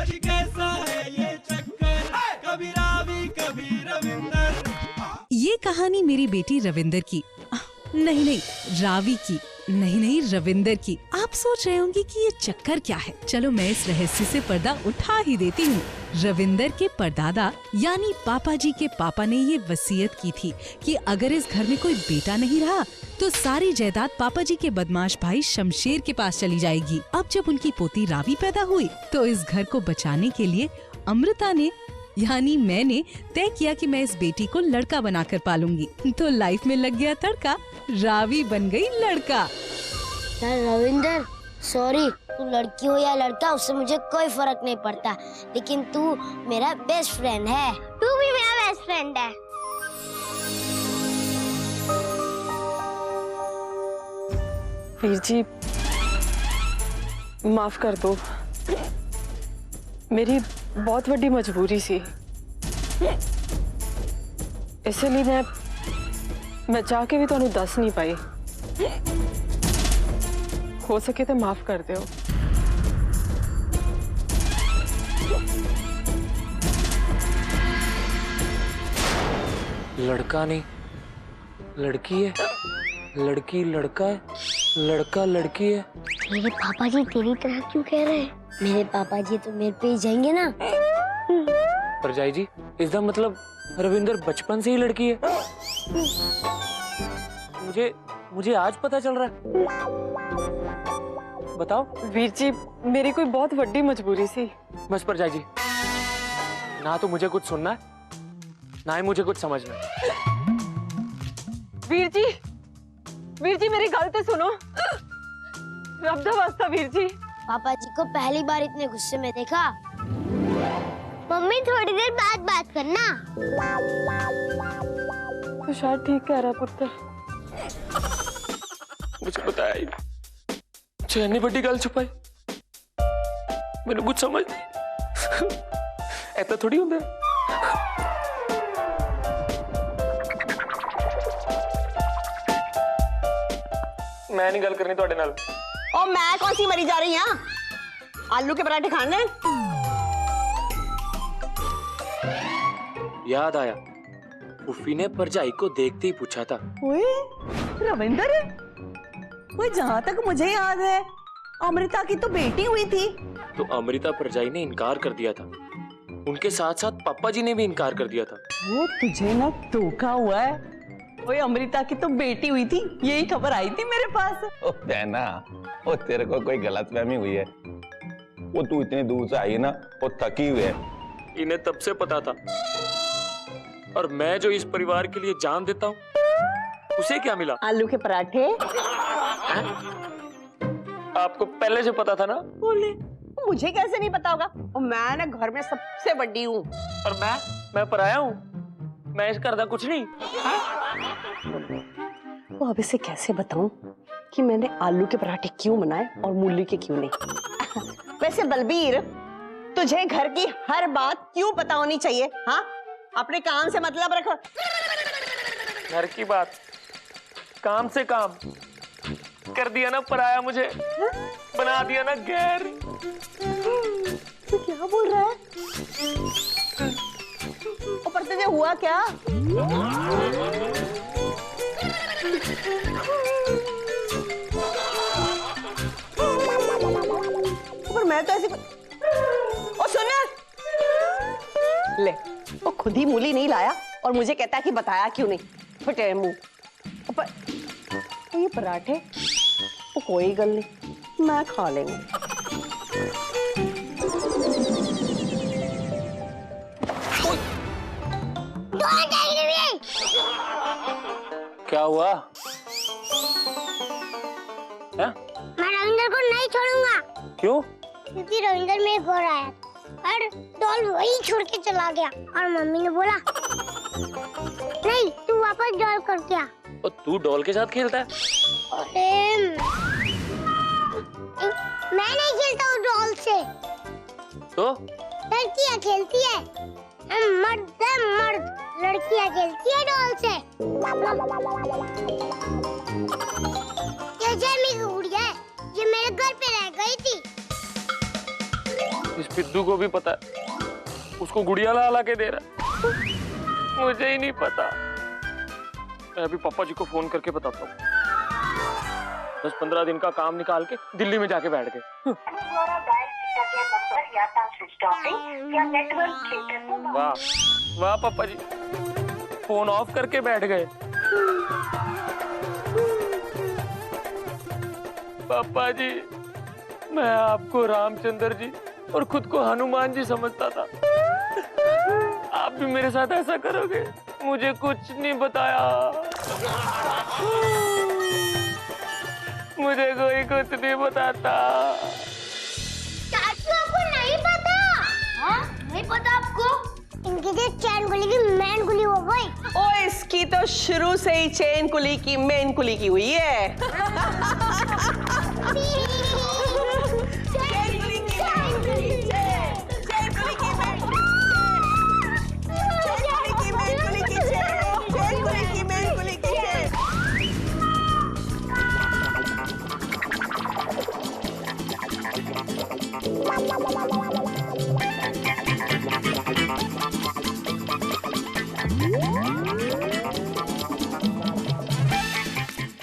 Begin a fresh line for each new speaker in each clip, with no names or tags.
जी कैसा है ये चक्कर, कभी रावी कभी रविंदर।
ये कहानी मेरी बेटी रविंदर की, नहीं रावी की, नहीं रविंदर की। आप सोच रहे होंगे कि ये चक्कर क्या है। चलो मैं इस रहस्य से पर्दा उठा ही देती हूँ। रविंदर के परदादा यानी पापा जी के पापा ने ये वसीयत की थी कि अगर इस घर में कोई बेटा नहीं रहा तो सारी जायदाद पापा जी के बदमाश भाई शमशेर के पास चली जाएगी। अब जब उनकी पोती रावी पैदा हुई तो इस घर को बचाने के लिए अमृता ने यानी मैंने तय किया कि मैं इस बेटी को लड़का बनाकर पालूंगी। तो लाइफ में लग गया तड़का, रावी बन गई लड़का।
रविंदर सॉरी, तू लड़की हो या लड़का उससे मुझे कोई फर्क नहीं पड़ता, लेकिन तू मेरा बेस्ट फ्रेंड है। तू भी मेरा बेस्ट फ्रेंड है।
वीर जी माफ कर दो, मेरी बहुत बड़ी मजबूरी सी, इसलिए मैं चाह के भी तुहानू दस नहीं पाई। हो सके तो माफ कर दो।
लड़का नहीं लड़की है, लड़की लड़का है, लड़का लड़की है।
मेरे पापा जी तेरी तरह क्यों कह रहे हैं? मेरे पापा जी तो मेरे पे ही जाएंगे ना।
परजाई जी, इसका मतलब रविंदर बचपन से ही लड़की है। मुझे आज पता चल रहा है। बताओ
वीर जी, मेरी कोई बहुत बड़ी मजबूरी सी।
बस परजाई जी, ना तो मुझे कुछ सुनना है ना ही मुझे कुछ समझना है।
वीर जी मेरी गल तो सुनो। रब दा वास्ता वीर जी।
पापा जी को पहली बार इतने गुस्से में देखा। मम्मी थोड़ी देर बाद बात करना।
तो शायद ठीक कह रहा पुत्र।
मुझे बताया ही मुझे इतनी बड़ी गल छुपाई, मैंने कुछ समझ नहीं। ऐसा थोड़ी होता है। मैं नहीं गल करनी ਤੁਹਾਡੇ ਨਾਲ।
ओ मैं कौन सी मरी जा रही हूँ? आलू के पराठे खाने।
याद आया, उफी ने परजाई को देखते ही पूछा था।
ओए रविंदर, ओए जहाँ तक मुझे याद है अमृता की तो बेटी हुई थी।
तो अमृता परजाई ने इनकार कर दिया था, उनके साथ साथ पापा जी ने भी इनकार कर दिया था।
वो तुझे ना धोखा हुआ है। ओए अमृता की तो बेटी हुई थी, यही खबर आई थी मेरे पास।
ओ बहना, वो तेरे को कोई गलतफहमी हुई है। वो तू इतनी दूर से आई है ना, वो थकी हुई है।
इन्हें तब से पता था, और मैं जो इस परिवार के लिए जान देता हूँ, उसे क्या मिला?
आलू के पराठे।
आपको पहले से पता था ना?
बोले मुझे कैसे नहीं पता होगा? और मैं ना घर में सबसे बड़ी हूँ।
और मैं पराया हूँ? मैं इस घर का कुछ नहीं।
वो अब इसे कैसे बताऊं कि मैंने आलू के पराठे क्यों बनाए और मूली के क्यों नहीं? वैसे बलबीर, तुझे घर की हर बात क्यों पता होनी चाहिए? हाँ, अपने काम से मतलब रखो।
घर की बात, काम से काम कर दिया ना पराया, मुझे बना दिया ना गैर।
तू क्या बोल रहा है? ऊपर तुझे हुआ क्या? पर मैं तो ऐसी ओ सुन ले, वो खुद ही मूली नहीं लाया और मुझे कहता है कि बताया क्यों नहीं। फटे मुंह। ये पराठे वो कोई गल नहीं, मैं खा लेंगे।
क्या हुआ?
मैं रविंदर को नहीं छोड़ूंगा।
क्यों?
क्योंकि रविंदर मेरे घर आया और डॉल वही छोड़ के चला गया, और मम्मी ने बोला नहीं तू वापस डॉल करके आ।
और तू डॉल के साथ खेलता है?
अरे मैं नहीं खेलता हूँ डॉल से,
तो
लड़कियाँ खेलती है। मर्द है मर्द, लड़कियाँ खेलती है डॉल से। ये जैमी की गुड़िया है, ये मेरे घर पे रह गई थी।
इस सिद्धू को भी पता है, उसको गुड़िया ला के दे रहा है, मुझे ही नहीं पता। मैं अभी पापा जी को फोन करके बताता हूँ। 10-15 दिन का काम निकाल के दिल्ली में जाके बैठ गए। वाह वाह पापा जी, फोन ऑफ करके बैठ गए। पापा जी, मैं आपको रामचंद्र जी और खुद को हनुमान जी समझता था। आप भी मेरे साथ ऐसा करोगे? मुझे कुछ नहीं बताया, मुझे कोई कुछ नहीं बताता।
चाचू आपको नहीं पता? हाँ, नहीं पता आपको? इनकी जो चैन कुली की मेन कुली हो गई।
ओ इसकी तो शुरू से ही चेन कुली की मेन कुली की हुई है।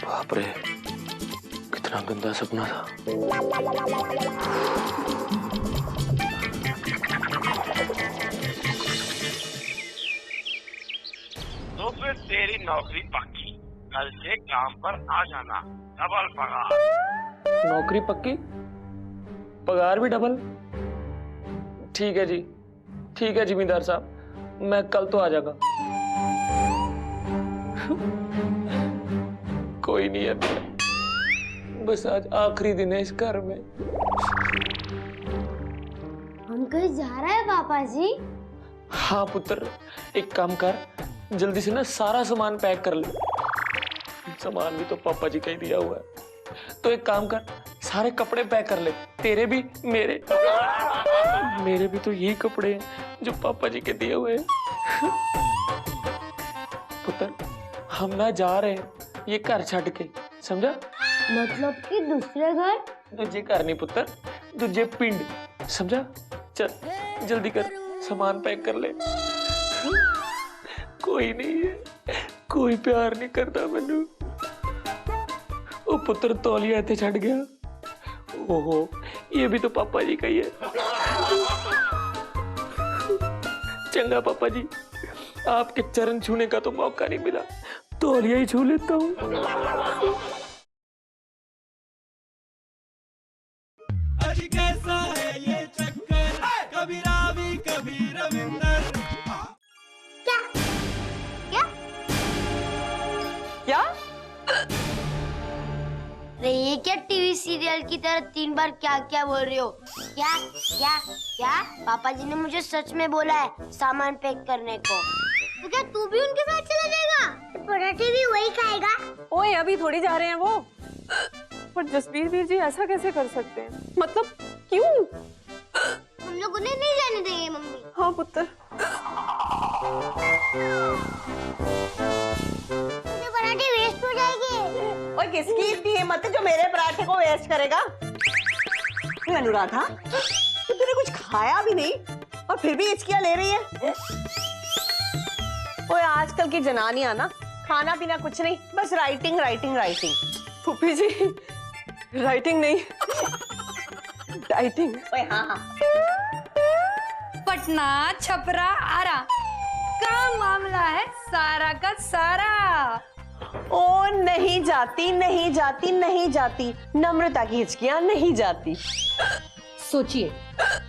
बाप रे, कितना गंदा सपना था।
तो फिर तेरी नौकरी पक्की, कल से काम पर आ जाना, डबल पगार।
नौकरी पक्की, पगार भी डबल। ठीक है जी, ठीक है जिमींदार साहब, मैं कल तो आ जाऊंगा। कोई नहीं है, बस आज आखिरी दिन है इस घर में।
हम कहीं जा रहे हैं पापा जी?
हाँ पुत्र, एक काम कर, जल्दी से ना सारा सामान पैक कर ले। सामान भी तो पापा जी का ही दिया हुआ है। तो एक काम कर, सारे कपड़े पैक कर ले, तेरे भी मेरे भी तो यही कपड़े हैं जो पापा जी के दिए हुए हैं। पुत्र, हम ना जा रहे हैं ये घर छड़ के, समझा?
मतलब कि दूसरे घर?
दूजे घर नहीं पुत्र, दूजे पिंड, समझा? चल जल्दी कर, सामान पैक कर ले। कोई नहीं है, कोई प्यार नहीं करता मैनू। ओ पुत्र, तौलिया इत्थे छड़ गया। ओहो, ये भी तो पापा जी का ही है। चंगा पापा जी, आपके चरण छूने का तो मौका नहीं मिला, तौलिया ही छू लेता हूँ।
आज कैसा है ये चक्कर, कभी रावी कभी रविंदर।
क्या? क्या?
क्या?
अरे ये क्या टीवी सीरियल की तरह 3 बार क्या क्या बोल रही हो? क्या क्या क्या? पापा जी ने मुझे सच में बोला है सामान पैक करने को। तो क्या तू भी उनके साथ चला जाएगा? पराठे भी वही खाएगा?
ओए, अभी थोड़ी जा रहे हैं वो। पर जसबीर वीर जी ऐसा कैसे कर सकते हैं? मतलब क्यों?
हम लोग उन्हें नहीं जाने देंगे मम्मी।
हाँ पुत्र।
मेरे पराठे वेस्ट हो जाएंगे।
और किसकी इतनी हिम्मत है जो मेरे पराठे को वेस्ट करेगा? अनुराधा, तो तूने कुछ खाया भी नहीं और फिर भी हिचकियां ले रही है। ओए, आजकल की जनानियां ना खाना पीना कुछ नहीं, बस राइटिंग राइटिंग राइटिंग।
फूफी जी, राइटिंग नहीं, डाइटिंग।
ओए हाँ,
पटना, छपरा, आरा का मामला है सारा का सारा।
ओ नहीं जाती नहीं जाती नहीं जाती, नम्रता की हिचकियां नहीं जाती।
सोचिए,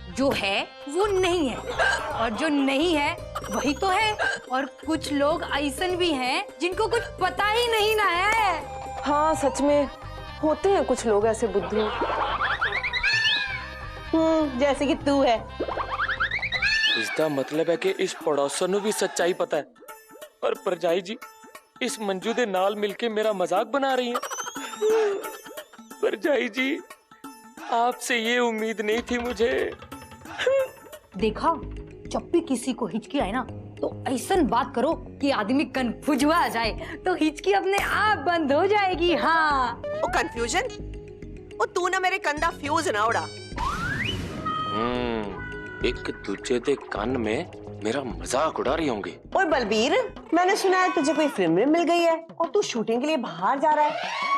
जो है वो नहीं है और जो नहीं है वही तो है। और कुछ लोग ऐसन भी हैं जिनको कुछ पता ही नहीं ना है।
हाँ सच में होते हैं कुछ लोग ऐसे बुद्धू।
जैसे कि तू है।
इसका मतलब है कि इस पड़ोसन को भी सच्चाई पता है और परजाई जी इस मंजू दे नाल मिलके मेरा मजाक बना रही हैं। परजाई जी, आपसे ये उम्मीद नहीं थी मुझे।
देखा, जब भी किसी को हिचकी आए ना तो ऐसन बात करो कि आदमी कंफ्यूज हुआ जाए, तो हिचकी अपने आप बंद हो जाएगी। हाँ,
ओ कंफ्यूजन, ओ तू ना मेरे कंधा फ्यूज ना उड़ा।
एक दूजे के कान में मेरा मजाक उड़ा रही होंगी।
ओए बलबीर, मैंने सुना है तुझे कोई फिल्म मिल गई है और तू शूटिंग के लिए बाहर जा रहा है।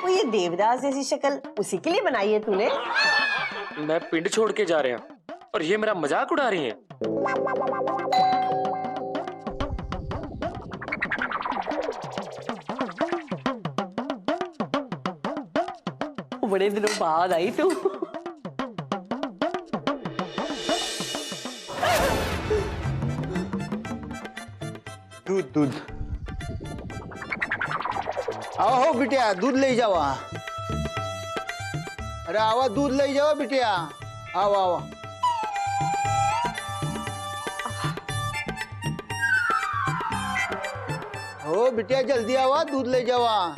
वो ये देवदास जैसी शक्ल उसी के लिए बनाई है तूने?
मैं पिंड छोड़ के जा रहा हूँ और ये मेरा मजाक उड़ा रही है।
बड़े दिनों बाद आई तू।
दूध दूध आओ हो बिटिया, दूध ले जाओ। अरे आवा, दूध ले जाओ बिटिया, आओ आओ। हो बिटिया जल्दी आवा, दूध ले जावा।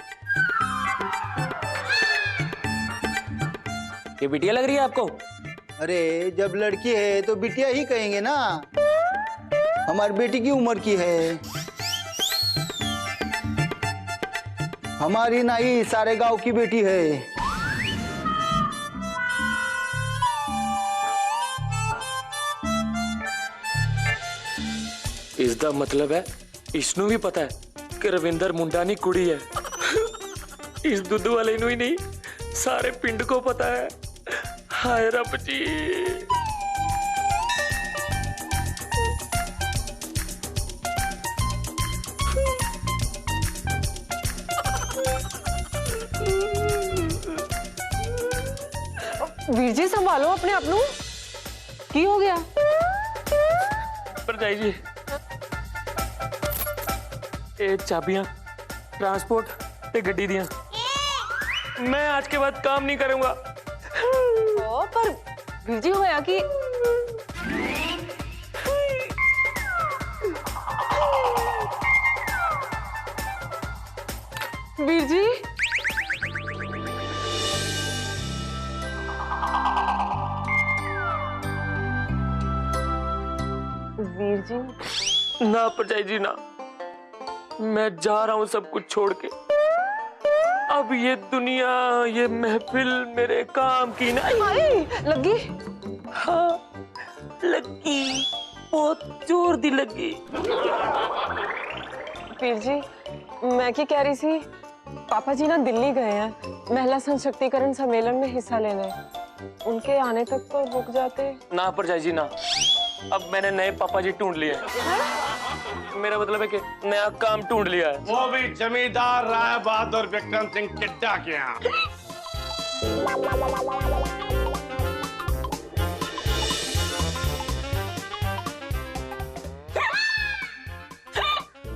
ये बिटिया लग रही है आपको?
अरे जब लड़की है तो बिटिया ही कहेंगे ना, हमारी बेटी की उम्र की है। हमारी नाई सारे गांव की बेटी है।
इसका मतलब है इसनू भी पता है कि रविंदर मुंडा नहीं कुड़ी है। इस दुद्धू वाले नू ही नहीं, सारे पिंड को पता है। हाय रब जी।
वीर जी संभालो अपने आप नू, की हो गया?
भरजाई जी, ये चाबियां ट्रांसपोर्ट ते गड्डी दियां। मैं आज के बाद काम नहीं करूंगा।
ओ, पर वीर जी होया कि वीर जी, वीर जी
ना भरजाई जी ना, मैं जा रहा हूं सब कुछ छोड़ के। अब ये दुनिया, ये महफिल मेरे काम की नहीं।
अरे लगी।
हाँ लगी, बहुत जोर दी लगी।
वीर जी, मैं क्या कह रही थी, पापा जी ना दिल्ली गए हैं महिला सशक्तिकरण सम्मेलन में हिस्सा लेने। उनके आने तक तो रुक जाते।
ना भरजाई जी ना, अब मैंने नए पापा जी ढूंढ लिए हैं। मेरा मतलब है कि नया काम ढूंढ लिया है।
वो भी जमींदार राय बहादुर विक्रम सिंह टिड्डा के यहाँ।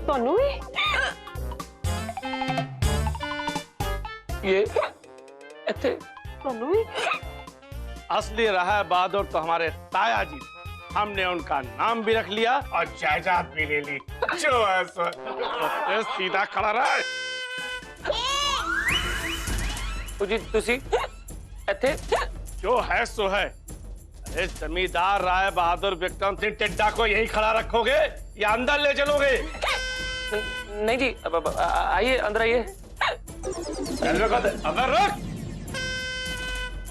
तनु भी?
ये इत्थे
तनु भी?
असली राय बहादुर तो हमारे ताया जी, हमने उनका नाम भी रख लिया और जायदाद भी ले ली। जो है सो तो सीधा खड़ा रहा।
जी तुसी इत्थे
जो है सो है। अरे जमींदार राय बहादुर विक्रम सिंह टिड्डा को यही खड़ा रखोगे या अंदर ले चलोगे?
नहीं जी, अब आइए अंदर आइए।
अंदर रुक,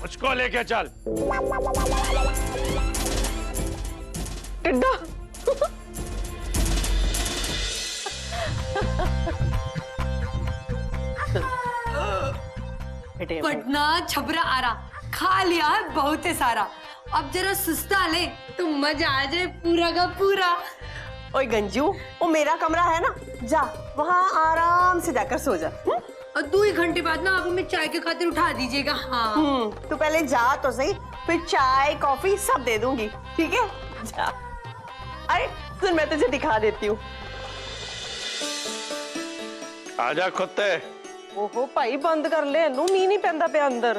मुझको लेके चल।
टिड्डा
पटना छपरा आरा खा लिया है बहुत है सारा। अब जरा सुस्ता ले तो मजा आ जाए पूरा का पूरा।
ओए गंजू, वो मेरा कमरा है ना, जा वहाँ आराम से जाकर सो जा।
और 2 घंटे बाद ना आप हमें चाय के खातिर उठा दीजिएगा। हाँ
तू पहले जा तो सही, फिर चाय कॉफी सब दे दूंगी, ठीक है? जा। अरे सुन, मैं तुझे दिखा देती हूँ।
आजा खुत्ते।
ओहो भाई बंद कर ले, नू नी नहीं पैंदा पे अंदर।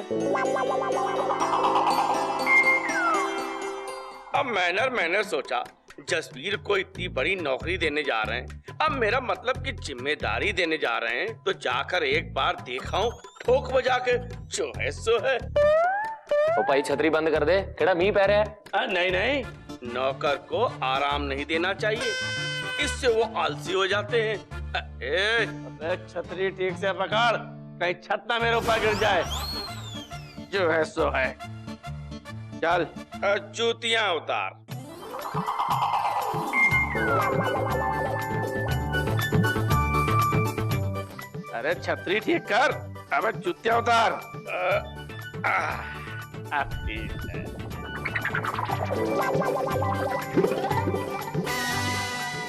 अब मैंने सोचा जसवीर को इतनी बड़ी नौकरी देने जा रहे हैं, अब मेरा मतलब कि जिम्मेदारी देने जा रहे हैं, तो जाकर एक बार देखाऊं ठोक बजा के। जो है सो है।
ओ भाई छतरी बंद कर दे, केड़ा मींह पै रहा है।
नहीं नहीं, नौकर को आराम नहीं देना चाहिए, इससे वो आलसी हो जाते हैं। अबे छतरी ठीक से पकड़, कहीं छत ना मेरे ऊपर गिर जाए। जो है सो है। चल जूतियां उतार। अरे छतरी ठीक कर, अबे जूतियां उतार। अब ठीक है।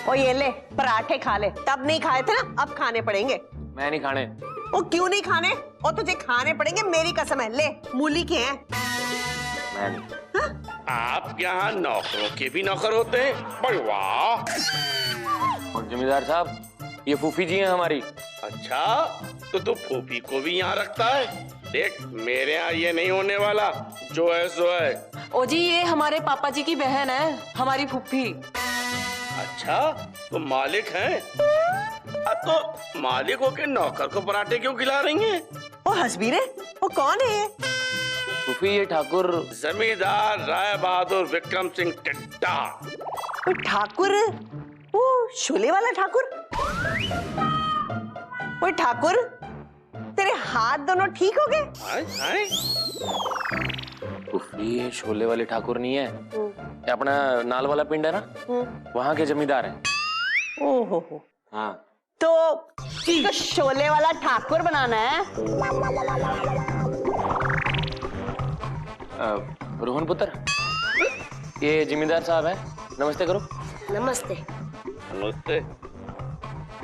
ओ ये ले पराठे खा ले, तब नहीं खाए थे ना, अब खाने पड़ेंगे।
मैं नहीं खाने।
वो क्यों नहीं खाने? और तुझे खाने पड़ेंगे, मेरी कसम है। ले मूली के हैं।
मैं नहीं।
आप यहाँ नौकरों के भी नौकर होते हैं? बड़ी वाह।
और जमींदार साहब, ये फूफी जी हैं हमारी।
अच्छा, तो तू फूफी को भी यहाँ रखता है? देख, मेरे यहाँ ये नहीं होने वाला, जो है सो है।
ओ जी, ये हमारे पापा जी की बहन है, हमारी फूफी।
अच्छा, तो मालिक हैं? तो मालिक होके नौकर को पराठे क्यों खिला रही हैं?
ओ हसबीरे, वो कौन है ये?
फूफी ये ठाकुर
जमींदार राय बहादुर विक्रम सिंह टिड्डा।
वो ठाकुर, वो शोले वाला ठाकुर। वो ठाकुर, तेरे हाथ दोनों ठीक हो गए?
फूफी ये शोले वाले ठाकुर नहीं है, ये अपना नाल वाला पिंड है ना, वहाँ के जमींदार हैं।
ओहो।
हाँ।
तो शोले वाला ठाकुर बनाना है?
रोहन पुत्र, ये जमींदार साहब है, नमस्ते करो।
नमस्ते।
नमस्ते।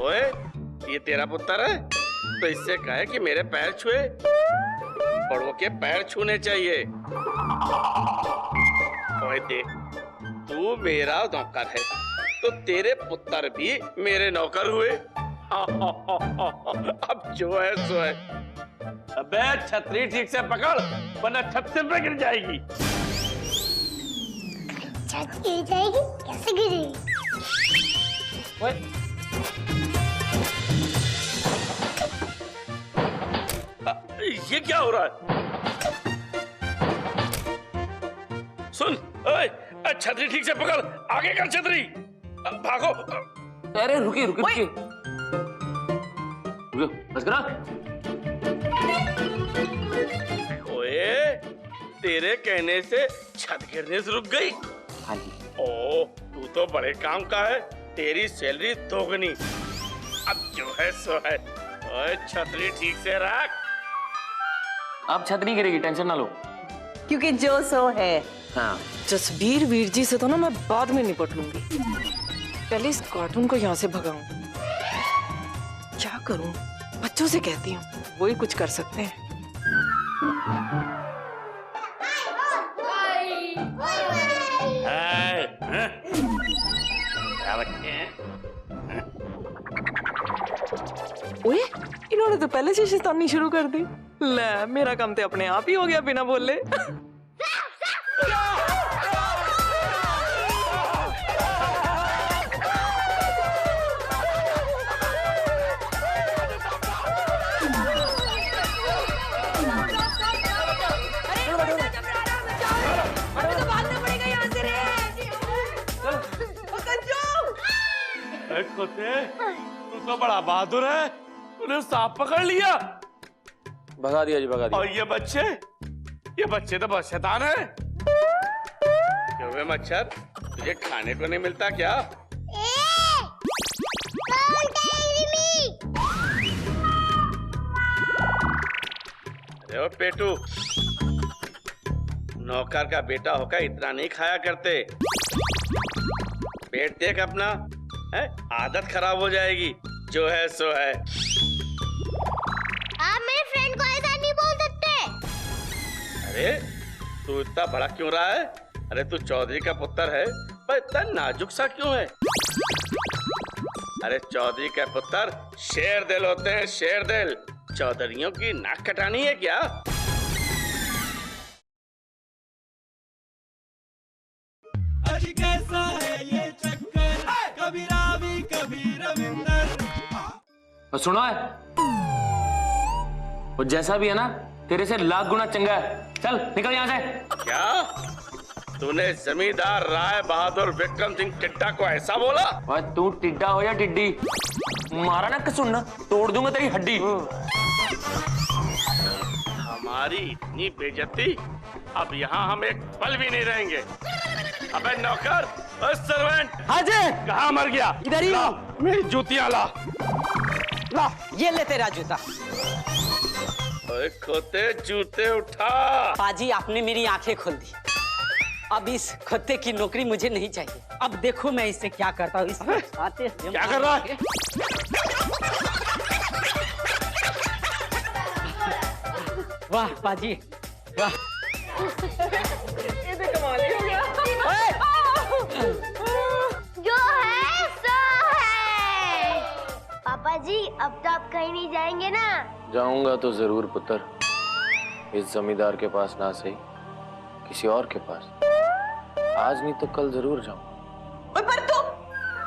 ओए, ये तेरा पुत्र है? तो इससे कहे कि मेरे पैर छुए, बड़ों के पैर छूने चाहिए। ओए देख, तू मेरा नौकर है, तो तेरे पुत्र भी मेरे नौकर हुए। अब जो है सो है। अबे छतरी ठीक से पकड़, वरना छत से पे गिर जाएगी।
छत गिर जाएगी? कैसे गिरेगी?
ये क्या हो रहा है? सुन, ओए, छतरी ठीक से पकड़, आगे कर छतरी, भागो।
अरे रुकिए रुकिए रुकिए, बस करा।
ओए, तेरे कहने से छत गिरने से रुक गई?
हाँ जी।
ओ, तू तो बड़े काम का है, तेरी सैलरी दोगुनी। अब जो है सो है। ओए, छतरी ठीक से रख।
अब छत नहीं गिरेगी, टेंशन ना लो।
क्योंकि जो सो है।
हाँ।
जसबीर वीर जी से तो ना मैं बाद में निपट लूंगी, पहले इस कार्टून को यहाँ से भगाऊं। क्या करूं? बच्चों से कहती हूँ, वो ही कुछ कर सकते हैं।
क्या बच्चे हैं?
ओए, इन्होंने तो पहले से शैतानी शुरू कर दी। ले, मेरा काम तो अपने आप ही हो गया बिना बोले।
तू तो बड़ा बहादुर है, तूने सांप पकड़ लिया।
भगा दिया जी, भगा दिया।
और ये बच्चे तो बहुत शैतान है। क्यों बे मच्छर, तुझे खाने को नहीं मिलता क्या? अरे ओ पेटू, नौकर का बेटा होकर इतना नहीं खाया करते। पेट देख अपना, है? आदत खराब हो जाएगी। जो है सो है।
आप मेरे फ्रेंड को ऐसा नहीं बोल सकते।
अरे तू इतना बड़ा क्यों रहा है? अरे तू चौधरी का पुत्र है, पर इतना नाजुक सा क्यों है? अरे चौधरी का पुत्र शेर दिल होते हैं, शेर दिल। चौधरियों की नाक कटानी है क्या?
कैसा है ये चक्कर, कभी रावी कभी रविंदर।
सुनो है, वो जैसा भी है ना, तेरे से लाख गुना चंगा है। चल निकल यहाँ से।
क्या तूने जमींदार राय बहादुर विक्रम सिंह टिड्डा को ऐसा बोला?
और तू टिड्डा हो या टिड्डी, मारा ना कसुन, तोड़ दूंगा तेरी हड्डी।
हमारी इतनी बेइज्जती, अब यहाँ हम एक पल भी नहीं रहेंगे। अबे नौकर, सर्वेंट,
हाँ जी,
कहाँ मर गया?
इधर ही
ला,
हूँ।
मेरी जूतियां ला।
ला ये ले तेरा जूता।
ओए खोते, जूते उठा।
पाजी आपने मेरी आंखें खोल दी। अब इस खोते की नौकरी मुझे नहीं चाहिए। अब देखो मैं इससे क्या करता हूँ।
क्या कर रहा है?
वाह पाजी वाह।
ये तो कमाल ही हो गया।
जो है सो है। पापा जी अब तो आप कहीं नहीं जाएंगे ना?
जाऊंगा तो जरूर पुत्र, इस जमींदार के पास ना सही, किसी और के पास। आज नहीं तो कल जरूर जाऊंगा।
पर तो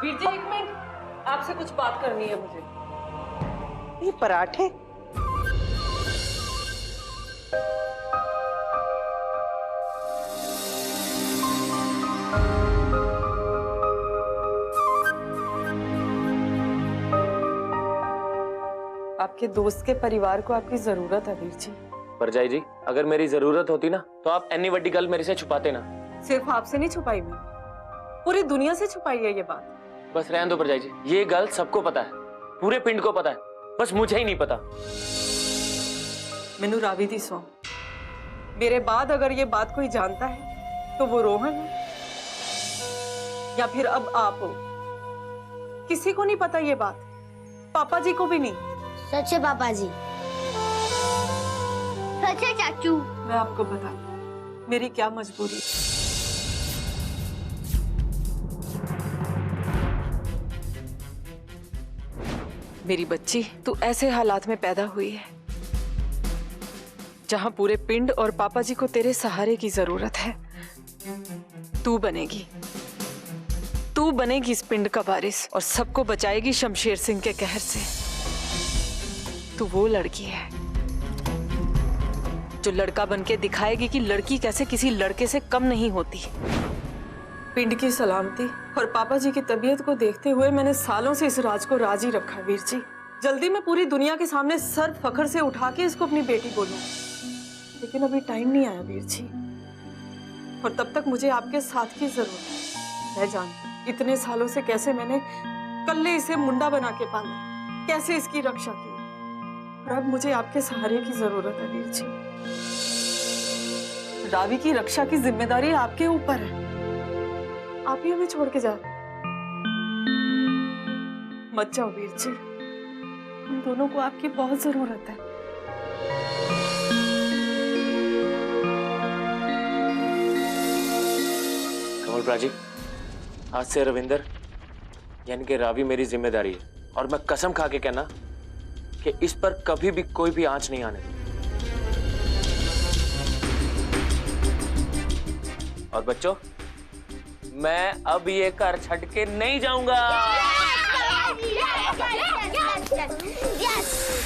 वीर जी एक मिनट, आपसे कुछ बात करनी है मुझे।
ये पराठे
आपके दोस्त के परिवार को आपकी जरूरत है वीर जी।
परजाई जी, अगर मेरी जरूरत होती ना तो आप एनी वड्डी गल मेरे से छुपाते ना।
सिर्फ आपसे नहीं छुपाई मैं, पूरी दुनिया से छुपाई है ये बात।
बस रहने दो परजाई जी, ये गल सबको पता है, पूरे पिंड को पता है, बस मुझे ही नहीं पता।
मैनू रावी दी सौ, मेरे बाद अगर ये बात कोई जानता है तो वो रोहन है या फिर अब आप हो। किसी को नहीं पता ये बात, पापा जी को भी नहीं।
सच है पापा जी, सच है चाचू।
मैं आपको बता मेरी क्या मजबूरी। मेरी बच्ची, तू ऐसे हालात में पैदा हुई है जहां पूरे पिंड और पापा जी को तेरे सहारे की जरूरत है। तू बनेगी इस पिंड का वारिस और सबको बचाएगी शमशेर सिंह के कहर से। तू वो लड़की है जो लड़का बनके दिखाएगी कि लड़की कैसे किसी लड़के से कम नहीं होती। पिंड की सलामती और पापा जी की तबीयत को देखते हुए मैंने सालों से इस राज को राज ही रखा वीर जी। जल्दी मैं पूरी दुनिया के सामने सर फखर से उठा के इसको अपनी बेटी बोलूं, लेकिन अभी टाइम नहीं आया वीर जी, और तब तक मुझे आपके साथ की जरूरत है। मैं जानती इतने सालों से कैसे मैंने कल्ले इसे मुंडा बना के पाला, कैसे इसकी रक्षा की, और अब मुझे आपके सहारे की जरूरत है वीर जी। रावी की रक्षा की जिम्मेदारी आपके ऊपर है, आप ही हमें छोड़ के जा रहे। मत जाओ वीर जी, हम दोनों को आपकी बहुत जरूरत है।
कमल जी, आज से रविंदर यानी कि रावी मेरी जिम्मेदारी है, और मैं कसम खा के कहना कि इस पर कभी भी कोई भी आंच नहीं आने। और बच्चों, मैं अब ये घर छड़ के नहीं जाऊंगा।
Yes!